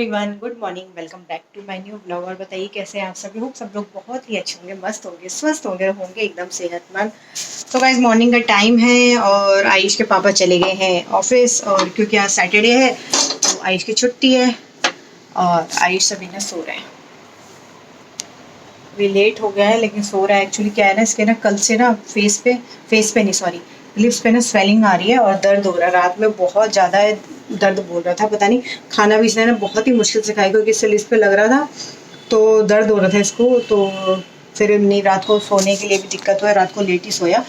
Everyone, good morning. Welcome back to my new blog. और बताइए कैसे हैं आप सभी। होप सब लोग बहुत ही अच्छे होंगे, मस्त होंगे, स्वस्थ होंगे एकदम सेहतमंद। तो गाइस मॉर्निंग का टाइम है और आयुष के पापा चले गए हैं ऑफिस, और क्योंकि आज सैटरडे है तो आयुष की छुट्टी है और आयुष सभी ना सो रहे हैं। अभी लेट हो गया है लेकिन सो रहा है। एक्चुअली क्या है ना, इसके ना कल से ना फेस पे नहीं, सॉरी, लिप्स पे ना स्वेलिंग आ रही है और दर्द हो रहा है। रात में बहुत ज़्यादा है, दर्द बोल रहा था, पता नहीं। खाना भी इसने ना बहुत ही मुश्किल से खाया क्योंकि इससे लिप्स पे लग रहा था तो दर्द हो रहा था इसको। तो फिर नहीं, रात को सोने के लिए भी दिक्कत हुआ, रात को लेट ही सोया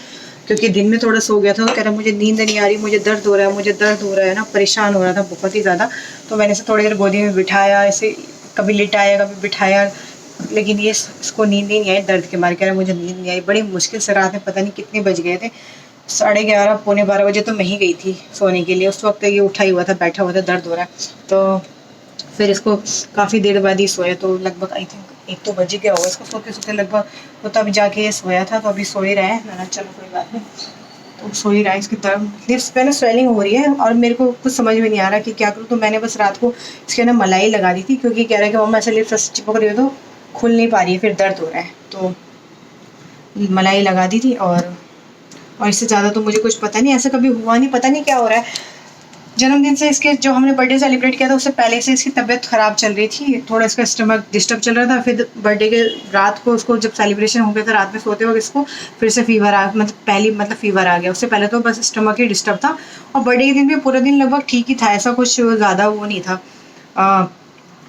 क्योंकि दिन में थोड़ा सो गया था। तो कह रहा मुझे नींद नहीं आ रही, मुझे दर्द हो रहा है, मुझे दर्द हो रहा है ना, परेशान हो रहा था बहुत ही ज़्यादा। तो मैंने इसे थोड़ी देर गोदी में बिठाया, ऐसे कभी लिटाया कभी बिठाया, लेकिन ये इसको नींद ही नहीं आई। दर्द के मारे कह रहा मुझे नींद नहीं आई। बड़ी मुश्किल से रात में पता नहीं कितने बज गए थे, 11:30 पौने 12 बजे तो मैं ही गई थी सोने के लिए। उस वक्त ये उठा ही हुआ था, बैठा हुआ था, दर्द हो रहा है। तो फिर इसको काफ़ी देर बाद ही सोया, तो लगभग आई थिंक 1 तो बज ही गया होगा इसको सोते सोते लगभग। तो तब जाके ये सोया था, तो अभी सो ही रहा है। मैंने चलो कोई बात नहीं, तो सो ही रहा है। इसकी तरफ लिप्स पे ना स्वेलिंग हो रही है और मेरे को कुछ समझ में नहीं आ रहा कि क्या करूँ। तो मैंने बस रात को इसके ना मलाई लगा दी थी क्योंकि कह रहा है कि मम्मा ऐसे लिप्स चिपक रही हो तो खुल नहीं पा रही है, फिर दर्द हो रहा है। तो मलाई लगा दी थी और इससे ज़्यादा तो मुझे कुछ पता नहीं, ऐसा कभी हुआ नहीं, पता नहीं क्या हो रहा है। जन्मदिन से इसके जो हमने बर्थडे सेलिब्रेट किया था उससे पहले से इसकी तबीयत ख़राब चल रही थी, थोड़ा इसका स्टमक डिस्टर्ब चल रहा था। फिर बर्थडे के रात को उसको जब सेलिब्रेशन हो गया था, रात में सोते वक्त इसको फिर से फीवर आ, मतलब फीवर आ गया। उससे पहले तो बस स्टमक ही डिस्टर्ब था और बर्थडे के दिन भी पूरा दिन लगभग ठीक ही था, ऐसा कुछ ज़्यादा वो नहीं था।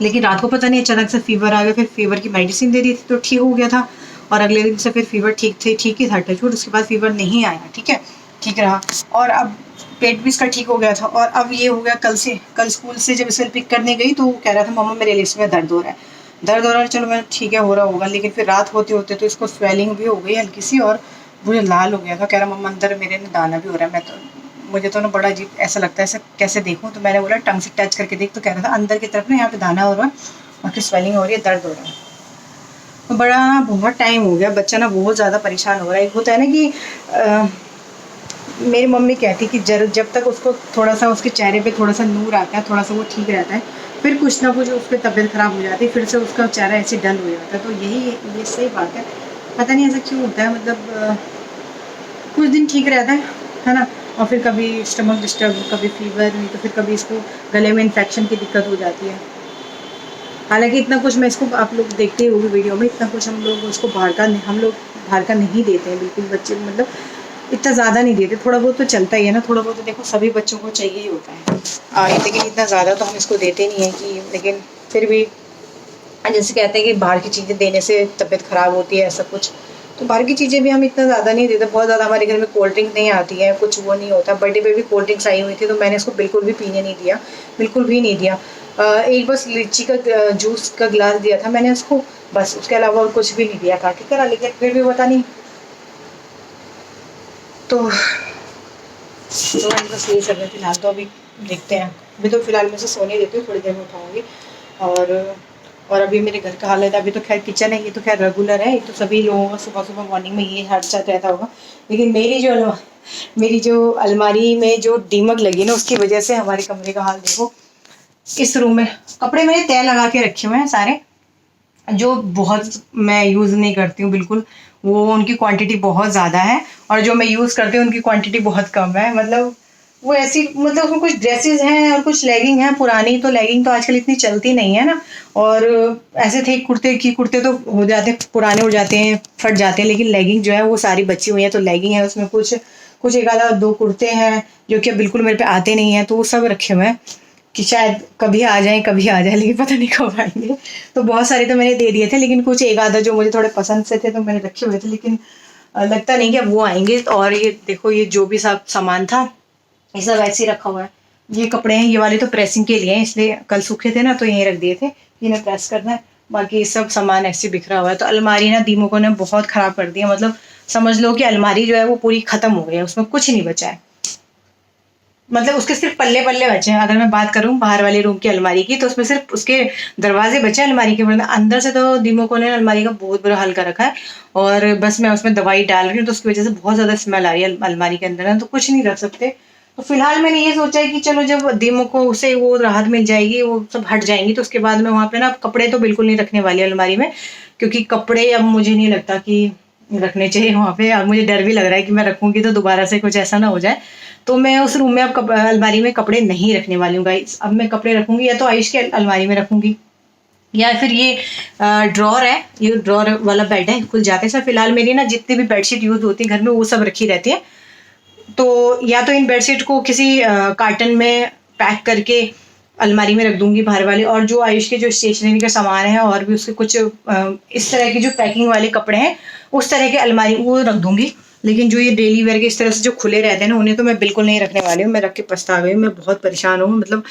लेकिन रात को पता नहीं अचानक से फीवर आ गया। फिर फीवर की मेडिसिन दे दी थी तो ठीक हो गया था और अगले दिन से फिर फीवर ठीक ही था, टचवुड। उसके बाद फीवर नहीं आया, ठीक है, ठीक रहा। और अब पेट भी इसका ठीक हो गया था। और अब ये हो गया कल स्कूल से जब इसे पिक करने गई तो वो कह रहा था मम्मा मेरे लिप्स में दर्द हो रहा है, दर्द हो रहा है। चलो मैं ठीक है, हो रहा होगा। लेकिन फिर रात होते होते तो इसको स्वेलिंग भी हो गई हल्की सी और मुझे लाल हो गया था। कह रहा मम्मा अंदर मेरे में दाना भी हो रहा है। मुझे तो ना बड़ा अजीब ऐसा लगता है, ऐसा कैसे देखूं। तो मैंने बोला टंग से टच करके देख, तो कह रहा था अंदर की तरफ ना यहाँ पे दाना हो रहा है और फिर स्वेलिंग हो रही है, दर्द हो रहा है। तो बड़ा बहुत टाइम हो गया, बच्चा ना बहुत ज़्यादा परेशान हो रहा है। एक होता है ना कि मेरी मम्मी कहती कि जब तक उसको थोड़ा सा उसके चेहरे पे थोड़ा सा नूर आता है, थोड़ा सा वो ठीक रहता है, फिर कुछ ना कुछ उसकी तबीयत ख़राब हो जाती है, फिर से उसका चेहरा ऐसे डल हो जाता है। तो ये सही बात है, पता नहीं ऐसा क्यों होता है। मतलब कुछ दिन ठीक रहता है ना, और फिर कभी स्टमक डिस्टर्ब, कभी फीवर, नहीं तो फिर कभी इसको गले में इन्फेक्शन की दिक्कत हो जाती है। हालांकि इतना कुछ मैं इसको, आप लोग देखते ही होंगे वीडियो में, इतना कुछ हम लोग उसको हम लोग बाहर का नहीं देते हैं बिल्कुल। बच्चे मतलब इतना ज़्यादा नहीं देते, थोड़ा बहुत तो चलता ही है ना, थोड़ा बहुत तो देखो सभी बच्चों को चाहिए ही होता है। लेकिन इतना ज़्यादा तो हम इसको देते नहीं हैं कि, लेकिन फिर भी जैसे कहते हैं कि बाहर की चीज़ें देने से तबीयत ख़राब होती है, ऐसा कुछ। तो बाहर की चीज़ें भी हम इतना ज़्यादा नहीं देते। बहुत ज़्यादा हमारे घर में कोल्ड ड्रिंक नहीं आती है, कुछ वो नहीं होता। बर्थडे पे भी कोल्ड ड्रिंक्स आई हुई थी तो मैंने इसको बिल्कुल भी पीने नहीं दिया, बिल्कुल भी नहीं दिया। एक बस लीची का जूस का गिलास दिया था मैंने उसको, बस। उसके अलावा और कुछ भी नहीं दिया, काटी करा। लेकिन फिर भी पता नहीं, तो मैं बस यही सब है फिलहाल। तो अभी देखते हैं, अभी तो फिलहाल मैं से सोने देती हूँ, थोड़ी देर में उठाऊँगी। और अभी मेरे घर का हालत, अभी तो खैर किचन है, ये तो खैर रेगुलर है, ये तो सभी लोगों का सुबह सुबह मॉर्निंग में ये हर साथ रहता होगा। लेकिन मेरी जो अलमारी में जो दीमक लगी ना, उसकी वजह से हमारे कमरे का हाल देखो। इस रूम में कपड़े मैंने तय लगा के रखे हुए हैं सारे, जो बहुत मैं यूज़ नहीं करती हूँ बिल्कुल। वो उनकी क्वांटिटी बहुत ज़्यादा है और जो मैं यूज़ करती हूँ उनकी क्वांटिटी बहुत कम है। मतलब वो ऐसी, मतलब उसमें कुछ ड्रेसेस हैं और कुछ लेगिंग हैं पुरानी। तो लेगिंग तो आजकल इतनी चलती नहीं है ना, और ऐसे थे कुर्ते तो हो जाते हैं, पुराने हो जाते हैं, फट जाते हैं। लेकिन लेगिंग जो है वो सारी बची हुई है। तो लेगिंग है, उसमें कुछ कुछ एक आधा 2 कुर्ते हैं जो कि बिल्कुल मेरे पे आते नहीं हैं, तो वो सब रखे हुए हैं कि शायद कभी आ जाएं, कभी आ जाए, लेकिन पता नहीं कब आएंगे। तो बहुत सारे तो मैंने दे दिए थे, लेकिन कुछ एक आधा जो मुझे थोड़े पसंद से थे तो मैंने रखे हुए थे, लेकिन लगता नहीं कि अब वो आएंगे। और ये देखो, ये जो भी सब सामान था ये सब ऐसे ही रखा हुआ है। ये कपड़े हैं, ये वाले तो प्रेसिंग के लिए हैं, इसलिए कल सूखे थे ना तो यहीं रख दिए थे, इन्हें प्रेस करना है। बाकी सब सामान ऐसे बिखरा हुआ है। तो अलमारी ना दीमकों ने बहुत ख़राब कर दी है। मतलब समझ लो कि अलमारी जो है वो पूरी ख़त्म हो गई है, उसमें कुछ नहीं बचा है। मतलब उसके सिर्फ पल्ले पल्ले बचे हैं। अगर मैं बात करूं बाहर वाले रूम की अलमारी की, तो उसमें सिर्फ उसके दरवाजे बचे हैं अलमारी के, वरना अंदर से तो दीमकों ने अलमारी का बहुत बुरा हाल कर रखा है। और बस मैं उसमें दवाई डाल रही हूँ तो उसकी वजह से बहुत ज़्यादा स्मेल आ रही है अलमारी के अंदर ना, तो कुछ नहीं रख सकते। तो फिलहाल मैंने ये सोचा है कि चलो जब दीमकों से वो राहत मिल जाएगी, वो सब हट जाएंगी, तो उसके बाद में वहाँ पे ना कपड़े तो बिल्कुल नहीं रखने वाली अलमारी में, क्योंकि कपड़े अब मुझे नहीं लगता कि रखने चाहिए वहाँ पे। और मुझे डर भी लग रहा है कि मैं रखूंगी तो दोबारा से कुछ ऐसा ना हो जाए। तो मैं उस रूम में अब अलमारी में कपड़े नहीं रखने वाली हूँ गाइस। अब मैं कपड़े रखूंगी या तो आयुष के अलमारी में रखूंगी, या फिर ये ड्रॉर है, ये ड्रॉर वाला बेड है, खुल जाते हैं सर। फिलहाल मेरी ना जितनी भी बेडशीट यूज होती है घर में वो सब रखी रहती है। तो या तो इन बेडशीट को किसी कार्टन में पैक करके अलमारी में रख दूंगी बाहर वाले, और जो आयुष के जो स्टेशनरी का सामान है और भी उसके कुछ इस तरह के जो पैकिंग वाले कपड़े हैं उस तरह के अलमारी वो रख दूंगी। लेकिन जो ये डेली वेयर के इस तरह से जो खुले रहते हैं ना, उन्हें तो मैं बिल्कुल नहीं रखने वाली हूँ। मैं रख के पछता गई हूँ, मैं बहुत परेशान हूँ। मतलब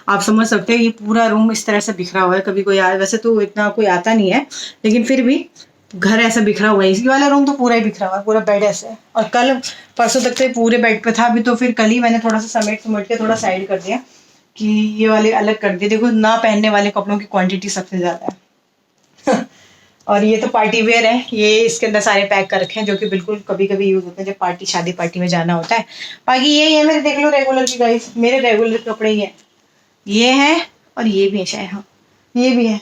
आप समझ सकते हैं, ये पूरा रूम इस तरह से बिखरा हुआ है। कभी कोई आए, वैसे तो इतना कोई आता नहीं है, लेकिन फिर भी घर ऐसा बिखरा हुआ है। इसकी वाला रूम तो पूरा ही बिखरा हुआ है, पूरा बेड ऐसे है। और कल परसों तक तो पूरे बेड पे था, अभी तो फिर कल ही मैंने थोड़ा सा समेट के थोड़ा साइड कर दिया कि ये वाले अलग कर दिए। देखो ना, पहनने वाले कपड़ों की क्वांटिटी सबसे ज्यादा है। और ये तो पार्टी वेयर है, ये इसके अंदर सारे पैक कर रखे हैं, जो कि बिल्कुल कभी कभी यूज होते हैं जब पार्टी शादी पार्टी में जाना होता है। बाकी ये है मेरे, देख लो रेगुलर की गाइस, मेरे रेगुलर कपड़े ही है, ये है और ये भी है शायद, हाँ ये भी है।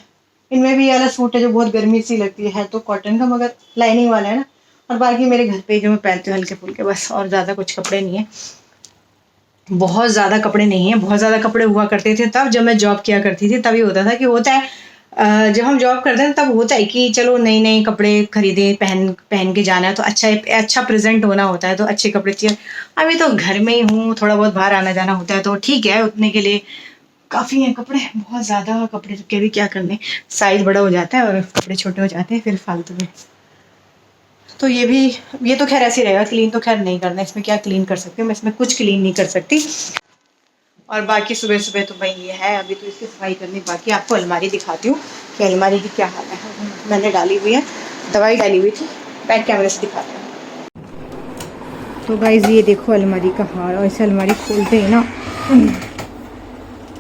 इनमें भी ये वाला सूट है जो बहुत गर्मी सी लगती है तो कॉटन का, मगर लाइनिंग वाला है ना। और बाकी मेरे घर पे जो मैं पहनती हूँ हल्के फुल्के, बस। और ज़्यादा कुछ कपड़े नहीं है, बहुत ज़्यादा कपड़े नहीं है। बहुत ज़्यादा कपड़े हुआ करते थे तब जब मैं जॉब किया करती थी, तभी होता था कि होता है जब हम जॉब करते हैं तब होता है कि चलो नए नए कपड़े खरीदे, पहन के जाना है तो अच्छा प्रेजेंट होना होता है, तो अच्छे कपड़े चाहिए। अभी तो घर में ही हूँ, थोड़ा बहुत बाहर आना जाना होता है तो ठीक है, उतने के लिए काफ़ी हैं कपड़े। बहुत ज़्यादा कपड़े के भी क्या करने, साइज बड़ा हो जाता है और कपड़े छोटे हो जाते हैं फिर फालतू में। तो ये तो खैर ऐसे ही रहेगा, क्लीन तो खैर नहीं करना, इसमें क्या क्लीन कर सकती हूँ मैं, इसमें कुछ क्लीन नहीं कर सकती। और बाकी सुबह सुबह तो भाई ये है, अभी तो इसकी सफाई करनी बाकी। आपको अलमारी दिखाती हूँ कि अलमारी की क्या हाल है। मैंने डाली हुई है, दवाई डाली हुई थी, बैक कैमरे से दिखाती हूँ। तो गाइज ये देखो अलमारी का हाल, और इसे अलमारी खोलते ही ना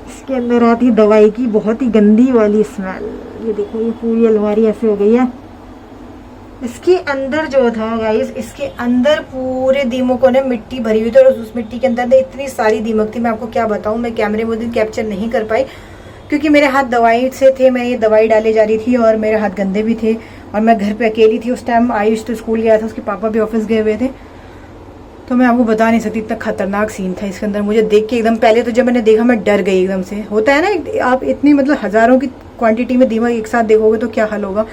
इसके अंदर आती है दवाई की बहुत ही गंदी वाली स्मेल। ये देखो, ये पूरी अलमारी ऐसे हो गई है। इसके अंदर जो था गाइस, इसके अंदर पूरे दीमकों ने मिट्टी भरी हुई थी, और उस मिट्टी के अंदर ने इतनी सारी दीमक थी, मैं आपको क्या बताऊं। मैं कैमरे में दिन कैप्चर नहीं कर पाई क्योंकि मेरे हाथ दवाई से थे, मैं ये दवाई डाले जा रही थी और मेरे हाथ गंदे भी थे, और मैं घर पे अकेली थी उस टाइम। आयुष तो स्कूल गया था, उसके पापा भी ऑफिस गए हुए थे, तो मैं आपको बता नहीं सकती, इतना खतरनाक सीन था इसके अंदर। मुझे देख के एकदम, पहले तो जब मैंने देखा मैं डर गई एकदम से। होता है ना, आप इतनी मतलब हजारों की क्वांटिटी में दीमक एक साथ देखोगे तो क्या हाल होगा।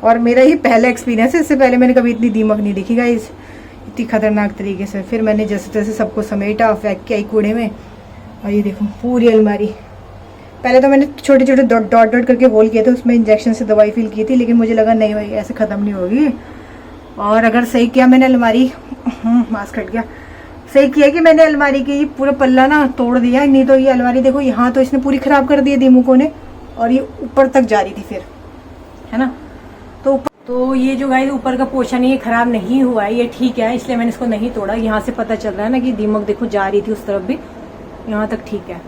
और मेरा ही पहला एक्सपीरियंस है, इससे पहले मैंने कभी इतनी दीमक नहीं देखी गाइस, इतनी खतरनाक तरीके से। फिर मैंने जैसे तैसे सबको समेटा, फेंक के आई कूड़े में। और ये देखो पूरी अलमारी, पहले तो मैंने छोटे छोटे डॉट डॉट करके होल किए थे, उसमें इंजेक्शन से दवाई फिल की थी, लेकिन मुझे लगा नहीं भाई ऐसे ख़त्म नहीं होगी। और अगर सही किया मैंने अलमारी, मास्क हट गया, सही किया कि मैंने अलमारी की पूरा पल्ला ना तोड़ दिया, नहीं तो ये अलमारी देखो यहाँ तो इसने पूरी ख़राब कर दी दीमकों ने, और ये ऊपर तक जा रही थी फिर, है ना। तो ये जो गाइस ऊपर का पोर्शन ये खराब नहीं हुआ है, ये ठीक है, इसलिए मैंने इसको नहीं तोड़ा। यहाँ से पता चल रहा है ना कि दीमक देखो जा रही थी उस तरफ भी, यहाँ तक ठीक है।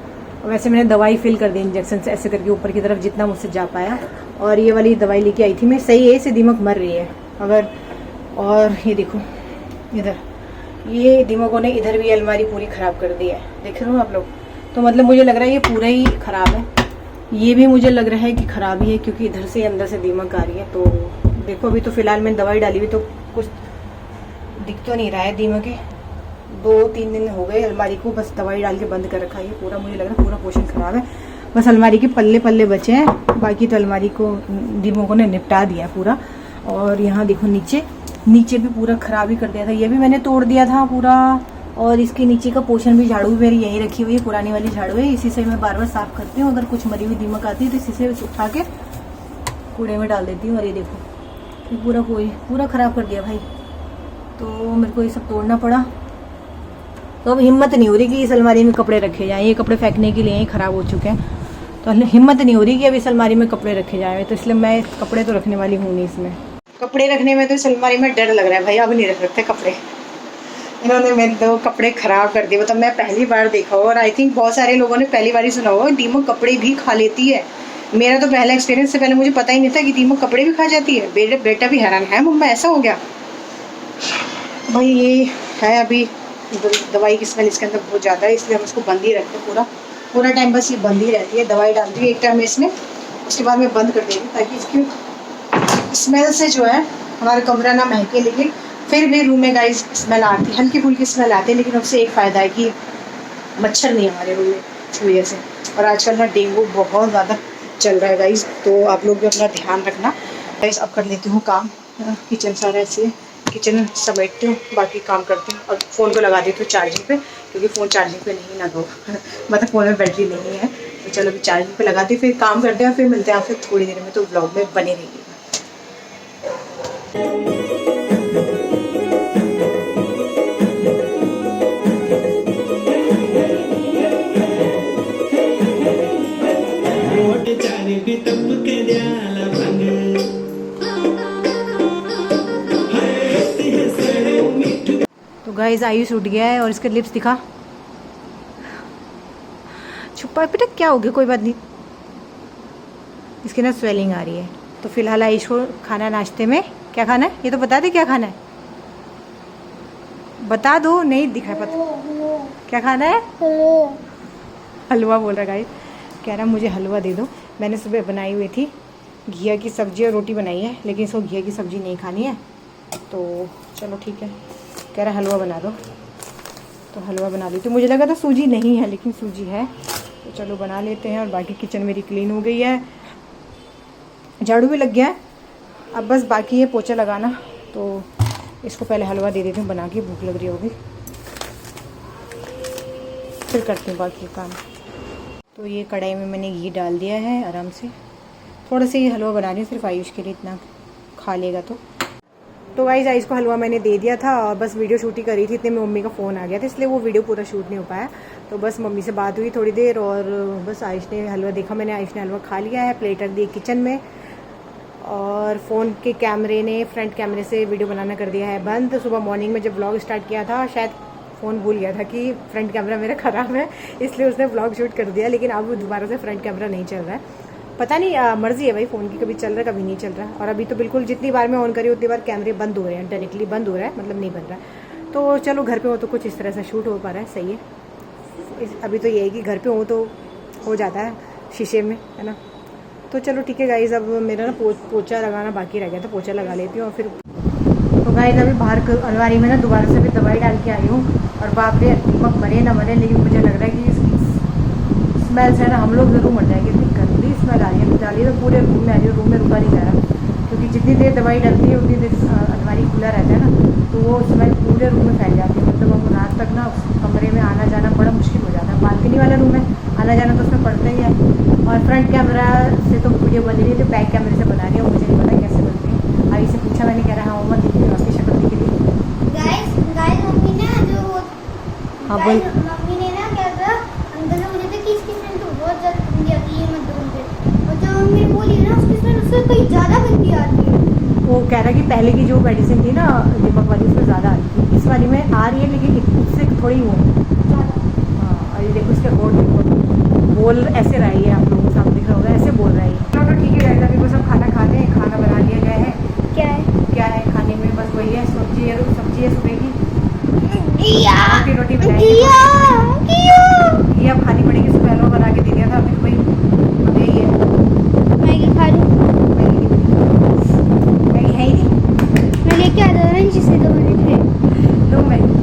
और वैसे मैंने दवाई फिल कर दी इंजेक्शन से ऐसे करके ऊपर की तरफ जितना मुझसे जा पाया। और ये वाली दवाई लेके आई थी मैं, सही है, इससे दीमक मर रही है अगर। और ये देखो इधर, ये दीमकों ने इधर भी अलमारी पूरी ख़राब कर दी है, देख रहे हो आप लोग। तो मतलब मुझे लग रहा है ये पूरा ही ख़राब है, ये भी मुझे लग रहा है कि ख़राब ही है, क्योंकि इधर से अंदर से दीमक आ रही है। तो देखो अभी तो फिलहाल मैंने दवाई डाली हुई तो कुछ दिख तो नहीं रहा है दीमक। 2-3 दिन हो गए अलमारी को बस दवाई डाल के बंद कर रखा है। ये पूरा मुझे लग रहा है पूरा पोर्शन खराब है, बस अलमारी के पल्ले पल्ले बचे हैं, बाकी तो अलमारी को दीमकों ने निपटा दिया पूरा। और यहाँ देखो नीचे भी पूरा खराब ही कर दिया था, ये भी मैंने तोड़ दिया था पूरा। और इसके नीचे का पोर्शन भी, झाड़ू भी मेरी यहीं रखी हुई है, पुरानी वाली झाड़ू है, इसी से मैं बार बार साफ करती हूँ। अगर कुछ मरी हुई दीमक आती है तो इसी से उठा के कूड़े में डाल देती हूँ। और ये देखो ये पूरा ख़राब कर दिया भाई, तो मेरे को ये सब तोड़ना पड़ा। तो अब हिम्मत नहीं हो रही कि इस अलमारी में कपड़े रखे जाएं, ये कपड़े फेंकने के लिए ही ख़राब हो चुके हैं, तो हिम्मत नहीं हो रही कि अब इस अलमारी में कपड़े रखे जाएं। तो इसलिए मैं कपड़े तो रखने वाली हूँ नहीं इसमें। कपड़े रखने में तो इस अलमारी में डर लग रहा है भाई, अब नहीं रख सकते कपड़े। इन्होंने मेरे 2 कपड़े ख़राब कर दिए, मतलब मैं पहली बार देखा और आई थिंक बहुत सारे लोगों ने पहली बार ही सुना होगा दीमक कपड़े भी खा लेती है। मेरा तो पहला एक्सपीरियंस, से पहले मुझे पता ही नहीं था कि दीमक कपड़े भी खा जाती है। बेटा भी हैरान है, मम्मा ऐसा हो गया भाई। ये है अभी दवाई की स्मेल इसके अंदर बहुत ज़्यादा है, इसलिए हम इसको बंद ही रखते हैं। पूरा टाइम बस ये बंद ही रहती है। दवाई डालती है एक टाइम में इसमें, उसके बाद मैं बंद कर देती हूँ ताकि इसकी स्मेल से जो है हमारा कमरा ना महके। लेकिन फिर भी रूम में गाइस स्मेल आती है, हल्की फुल्की स्मेल आती है, लेकिन उससे एक फ़ायदा है कि मच्छर नहीं हमारे रूम में इस वजह से। और आजकल ना डेंगू बहुत ज़्यादा चल रहा है गाइस, तो आप लोग भी अपना ध्यान रखना। गाइस अब कर लेती हूँ काम, किचन सारा ऐसे किचन समेटती हूँ, बाकी काम करती हूँ और फ़ोन को लगा देती हूँ चार्जिंग पे, क्योंकि फ़ोन चार्जिंग पे नहीं ना दो मतलब फ़ोन में बैटरी नहीं है। तो चलो अभी चार्जिंग पे लगाती, फिर काम करते हैं, फिर मिलते हैं फिर थोड़ी देर में। तो व्लॉग में बने रहिएगा। तो गाइस आयुष उठ गया है और इसके लिप्स दिखा, छुपा बेटा क्या हो गया, कोई बात नहीं, इसके ना स्वेलिंग आ रही है। तो फिलहाल आयुष को खाना नाश्ते में क्या खाना है, ये तो बता दे क्या खाना है, बता दो, नहीं दिखा पता क्या खाना है। हलवा बोल रहा गाइस, कह रहा मुझे हलवा दे दो। मैंने सुबह बनाई हुई थी घिया की सब्ज़ी और रोटी बनाई है, लेकिन इसको घिया की सब्ज़ी नहीं खानी है, तो चलो ठीक है, कह रहा हलवा बना दो, तो हलवा बना ली। तो मुझे लगा था सूजी नहीं है, लेकिन सूजी है, तो चलो बना लेते हैं। और बाकी किचन मेरी क्लीन हो गई है, झाड़ू भी लग गया है, अब बस बाकी है पोछा लगाना। तो इसको पहले हलवा दे देती हूँ बना के, भूख लग रही होगी, फिर करती हूँ बाकी काम। तो ये कढ़ाई में मैंने घी डाल दिया है आराम से, थोड़ा सा ये हलवा बना रही हूँ सिर्फ आयुष के लिए, इतना खा लेगा तो गाइस आयुष को हलवा मैंने दे दिया था और बस वीडियो शूट ही करी थी, इतने में मम्मी का फ़ोन आ गया था, इसलिए वो वीडियो पूरा शूट नहीं हो पाया। तो बस मम्मी से बात हुई थोड़ी देर और बस आयुष ने हलवा देखा, मैंने आयुष ने हलवा खा लिया है, प्लेट रख दी किचन में। और फ़ोन के कैमरे ने फ्रंट कैमरे से वीडियो बनाना कर दिया है बंद। सुबह मॉर्निंग में जब व्लॉग स्टार्ट किया था, शायद फ़ोन भूल गया था कि फ्रंट कैमरा मेरा ख़राब है, इसलिए उसने व्लॉग शूट कर दिया, लेकिन अब दोबारा से फ्रंट कैमरा नहीं चल रहा है। पता नहीं मर्जी है भाई फ़ोन की, कभी चल रहा है कभी नहीं चल रहा है। और अभी तो बिल्कुल जितनी बार मैं ऑन करी उतनी बार कैमरे बंद हो रहे हैं, डायरेक्टली बंद हो रहा है, मतलब नहीं बन रहा है। तो चलो घर पे हो तो कुछ इस तरह से शूट हो पा रहा है, सही है। अभी तो ये है कि घर पे हो तो हो जाता है शीशे में, है ना। तो चलो ठीक है गाइस, अब मेरा ना पोछा लगाना बाकी रह गया, तो पोछा लगा लेती हूँ। और फिर तो गाइस अभी बाहर अलमारी में ना दोबारा से भी दवाई डाल के आई हूँ, और बाप रे दीमक मरे ना मरे, लेकिन मुझे लग रहा है कि इसकी स्मेल से ना हम लोग ज़रूर मर जाएंगे, इतनी गंदी स्मेल आ रही है। डाली तो पूरे रूम में आ रही है, रूम में रुका नहीं जा रहा, क्योंकि जितनी देर दवाई डलती है उतनी देर अलमारी खुला रहता है ना, तो वो स्मेल पूरे रूम में फैल जाती है। मतलब हम रात तक ना कमरे में आना जाना बड़ा मुश्किल हो जाता है। बालकनी वाला रूम है, आना जाना तो उसमें पड़ता ही है। और फ्रंट कैमरा से तो वीडियो बन रही है, तो बैक कैमरे से बना रही है, मुझे नहीं पता कैसे बनती है। अभी से पूछा मैंने, कह रहा हाँ मम्मा दिख रही है, आपकी शक्ल दिख रही है। गाइस मम्मी ने जो हाँ बोल, मम्मी ने ना क्या करा, अंदर से मुझे तो कि इसकी स्मेल तो बहुत ज़्यादा गंदी आती है मत दूर पे, और जो मम्मी बोली ना उसकी स्मेल उससे कहीं ज़्यादा गंदी आती है। वो कह रहा है कि पहले की जो मेडिसिन थी ना दीमक वाली, उसमें ज़्यादा आ रही थी, इस वाली में आ रही है लेकिन इससे थोड़ी वो। हाँ और ये देखो इसका बोल ऐसे रही है, आप लोगों को सामने दिख रहा होगा, ऐसे बोल रही है। चलो ठीक है, अभी बस हम खाना खाते हैं, खाना बना लिया गया है। क्या है खाने में, बस वही है, सब्जी है सुबह की रोटी बनाएंगे, ये अब खानी पड़ेगी। सुबह हलवा बना के दे दिया था, अभी तो भाई अब यही है, मैगी खा लूँ, मैगी है ही नहीं, मैं लेके आ रहा हूँ जिसे 2 मिनट है, 2 मिनट।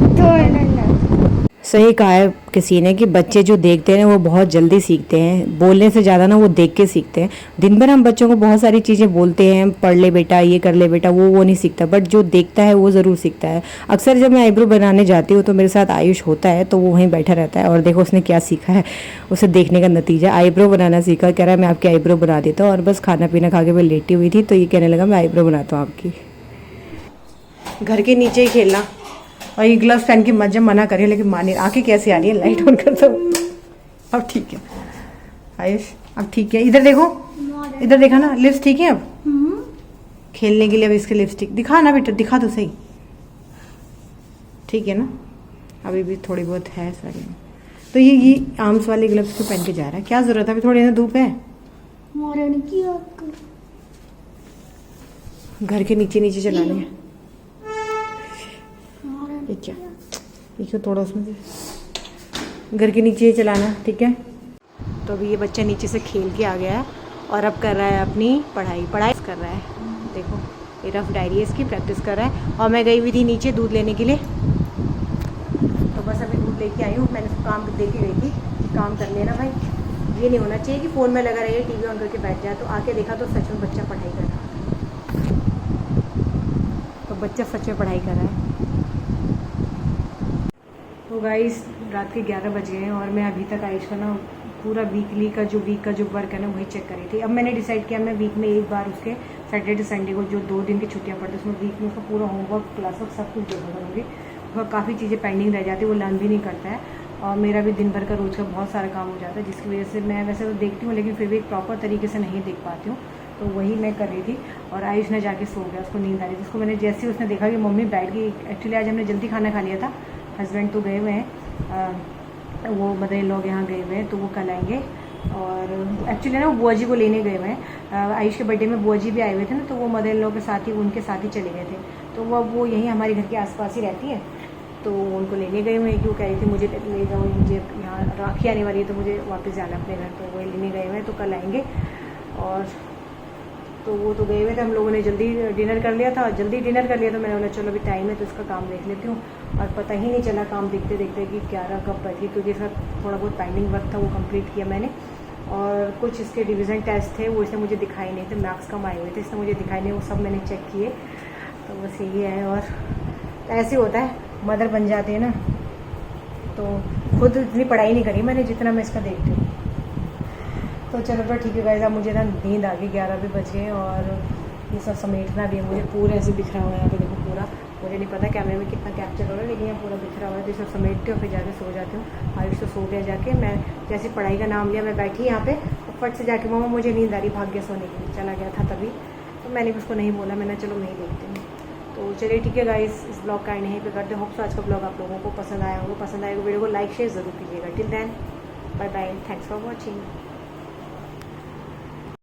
सही कहा है किसी ने कि बच्चे जो देखते हैं वो बहुत जल्दी सीखते हैं, बोलने से ज़्यादा ना वो देख के सीखते हैं। दिन भर हम बच्चों को बहुत सारी चीज़ें बोलते हैं, पढ़ ले बेटा, ये कर ले बेटा, वो नहीं सीखता, बट जो देखता है वो ज़रूर सीखता है। अक्सर जब मैं आईब्रो बनाने जाती हूँ तो मेरे साथ आयुष होता है, तो वो वहीं बैठा रहता है, और देखो उसने क्या सीखा है, उसे देखने का नतीजा आईब्रो बनाना सीखा। कह रहा है मैं आपकी आईब्रो बना देता हूँ, और बस खाना पीना खा के मैं लेटी हुई थी, तो ये कहने लगा मैं आईब्रो बनाता हूँ आपकी। घर के नीचे ही खेलना, और ये ग्लव्स पहन के जब मना करिए, लेकिन माने आंखें कैसे आ रही है, लाइट ऑन कर दो। अब ठीक है आयुष, अब ठीक है, इधर देखो, इधर देखा ना, लिप्स ठीक है अब खेलने के लिए। अब इसके लिपस्टिक दिखा ना बेटा, दिखा तो सही, ठीक है ना, अभी भी थोड़ी बहुत है सारी। तो ये आर्म्स वाले ग्लव्स क्यों पहन के जा रहा है, क्या जरूरत है, अभी थोड़ी ना धूप है। घर के नीचे नीचे चलाने हैं, क्या इसको थोड़ा उसमें से घर के नीचे ही चलाना, ठीक है। तो अभी ये बच्चा नीचे से खेल के आ गया है और अब कर रहा है अपनी पढ़ाई कर रहा है। देखो ये रफ डायरी है इसकी, प्रैक्टिस कर रहा है। और मैं गई हुई थी नीचे दूध लेने के लिए, तो बस अभी दूध लेके आई हूँ। मैंने उसको काम दे के गई थी, काम कर लेना भाई, ये नहीं होना चाहिए कि फ़ोन में लगा रहे, टीवी ऑन करके बैठ जाए। तो आके देखा तो सच में बच्चा पढ़ाई कर रहा है, तो बच्चा सच में पढ़ाई कर रहा है। तो गाइस रात के 11 बज गए हैं और मैं अभी तक आयुष का ना पूरा वीक का जो वर्क है ना वही चेक कर रही थी। अब मैंने डिसाइड किया मैं वीक में एक बार उसके सैटरडे संडे को जो 2 दिन की छुट्टियां पड़ती उसमें वीक में उसका पूरा होमवर्क क्लास वर्क सब कुछ देखा करूँगी। उसका काफ़ी चीज़ें पेंडिंग रह जाती है, वो लर्न भी नहीं करता है और मेरा भी दिन भर का रोज़ का बहुत सारा काम हो जाता है, जिसकी वजह से मैं वैसे तो देखती हूँ लेकिन फिर भी एक प्रॉपर तरीके से नहीं देख पाती हूँ। तो वही मैं कर रही थी और आयुष ने जाके सो गया, उसको नींद आ रही थी। उसको मैंने जैसे ही उसने देखा कि मम्मी बैठ गई, एक्चुअली आज हमने जल्दी खाना खा लिया था, हस्बैंड तो गए हुए हैं, वो मदर इन लोग यहाँ गए हुए हैं, तो वो कल आएंगे। और एक्चुअली ना वो बुआ जी को लेने गए हुए हैं, आयुष के बर्थडे में बुआ जी भी आए हुए थे ना, तो वो मदर इन लोग के साथ ही उनके साथ ही चले गए थे। तो वो यहीं हमारे घर के आसपास ही रहती है, तो उनको लेने गए हुए हैं। क्यों कह रही थी मुझे ले जाओ, मुझे यहाँ राखी आने वाली है तो मुझे वापस जाना अपने घर, तो वो लेने गए हुए हैं, तो कल आएंगे। और तो वो तो गए हुए थे, हम लोगों ने जल्दी डिनर कर लिया था, तो मैंने बोला चलो अभी टाइम है तो इसका काम देख लेती हूँ। और पता ही नहीं चला काम देखते देखते कि 11 कब बज गई, क्योंकि इसका थोड़ा बहुत पेंडिंग वर्क था वो कंप्लीट किया मैंने। और कुछ इसके डिवीज़न टेस्ट थे वो इसने मुझे दिखाई नहीं थे, मार्क्स कम आए हुए थे, इसने मुझे दिखाई नहीं, वो सब मैंने चेक किए। तो बस यही है। और ऐसे होता है, मदर बन जाते हैं ना, तो खुद इतनी पढ़ाई नहीं करी मैंने जितना मैं इसका देखती हूँ। तो चलो पर ठीक है गाइस, अब मुझे ना नींद आ गई, 11 भी बज गए और ये सब समेटना भी है मुझे। पूरा ऐसे बिखरा हुआ है यहाँ पे देखो, पूरा मुझे नहीं पता कैमरे में कितना कैप्चर हो रहा है, लेकिन यहाँ पूरा बिखरा हुआ है। तो सब समेटती हूँ फिर जाके सो जाती हूँ। आयुष तो सो गया जाके, मैं जैसे पढ़ाई का नाम लिया मैं बैठी यहाँ पे, और फट से जाके मम्मा मुझे नींद आ रही, भाग गया सोने के लिए, चला गया था तभी। तो मैंने भी उसको नहीं बोला, मैंने चलो मैं ही देखती हूँ। तो चलिए ठीक है गाइस, इस ब्लॉग का एंड यहीं पे करते हैं। होप सो आज का ब्लॉग आप लोगों को पसंद आया होगा। वीडियो को लाइक शेयर ज़रूर कीजिएगा। Till then bye bye, thanks for watching.